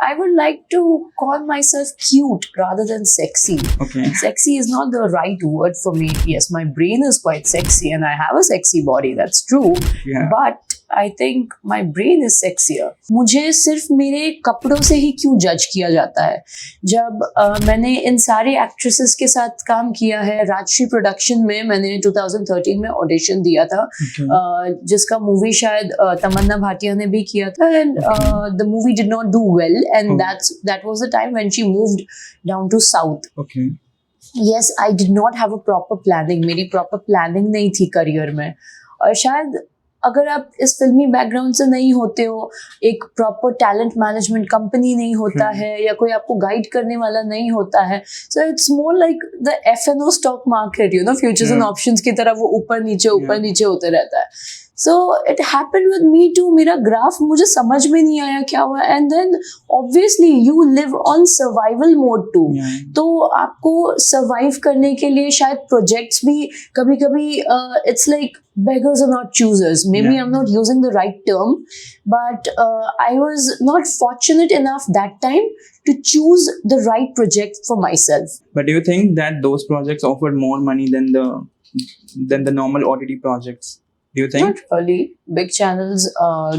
I would like to call myself cute rather than sexy. Okay. Sexy is not the right word for me. Yes, my brain is quite sexy and I have a sexy body, that's true. Yeah. But I think my brain is sexier. मुझे सिर्फ मेरे कपड़ों से ही क्यों जज किया जाता है? जब मैंने इन सारे एक्ट्रेसेस के साथ काम किया है, राजश्री प्रोडक्शन में मैंने 2013 में ऑडिशन दिया था, जिसका मूवी शायद तमन्ना भाटिया ने भी किया था, and the movie did not do well, and that was the time when she moved down to south. Okay. Yes, I did not have a proper planning. मेरी proper planning नहीं थी करियर में, और शायद अगर आप इस फिल्मी बैकग्राउंड से नहीं होते हो, एक प्रॉपर टैलेंट मैनेजमेंट कंपनी नहीं होता है, या कोई आपको गाइड करने वाला नहीं होता है, so it's more like the F&O stock market, you know, futures and options की तरह वो ऊपर नीचे होते रहता है. So it happened with me too. मेरा ग्राफ मुझे समझ में नहीं आया क्या हुआ, and then obviously you live on survival mode too. तो आपको सर्वाइव करने के लिए शायद प्रोजेक्ट्स भी कभी कभी it's like beggars are not choosers. Maybe I'm not using the right term, but I was not fortunate enough that time to choose the right project for myself. But do you think that those projects offered more money than the normal OTT projects? Do you think? Not really. Big channels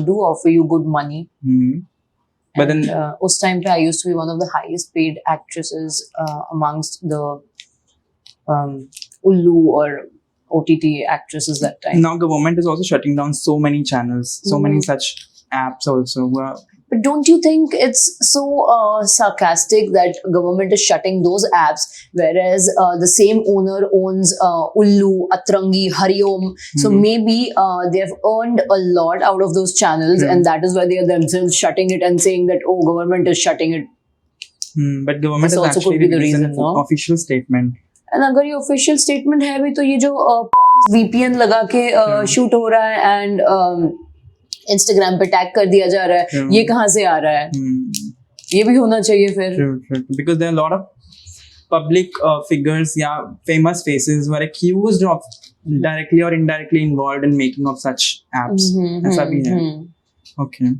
do offer you good money. Mm-hmm. But And, then उस time पे I used to be one of the highest paid actresses amongst the Ullu or OTT actresses that time. now government is also shutting down so many channels, so many such apps also. But don't you think it's so sarcastic that government is shutting those apps, whereas the same owner owns Ullu, Atrangi, Hariom. So maybe they have earned a lot out of those channels, and that is why they are themselves shutting it and saying that, oh, government is shutting it. But government This has also actually could be the released reason, an no? official statement. And अगर ये official statement है भी, तो ये जो VPN लगा के shoot हो रहा है एंड Instagram पे टैग कर दिया जा रहा है, ये कहाँ से आ रहा है? ये भी होना चाहिए फिर. True. Because there are a lot of public figures, famous faces who are accused of directly or indirectly involved in making of such apps. ऐसा भी है. Okay.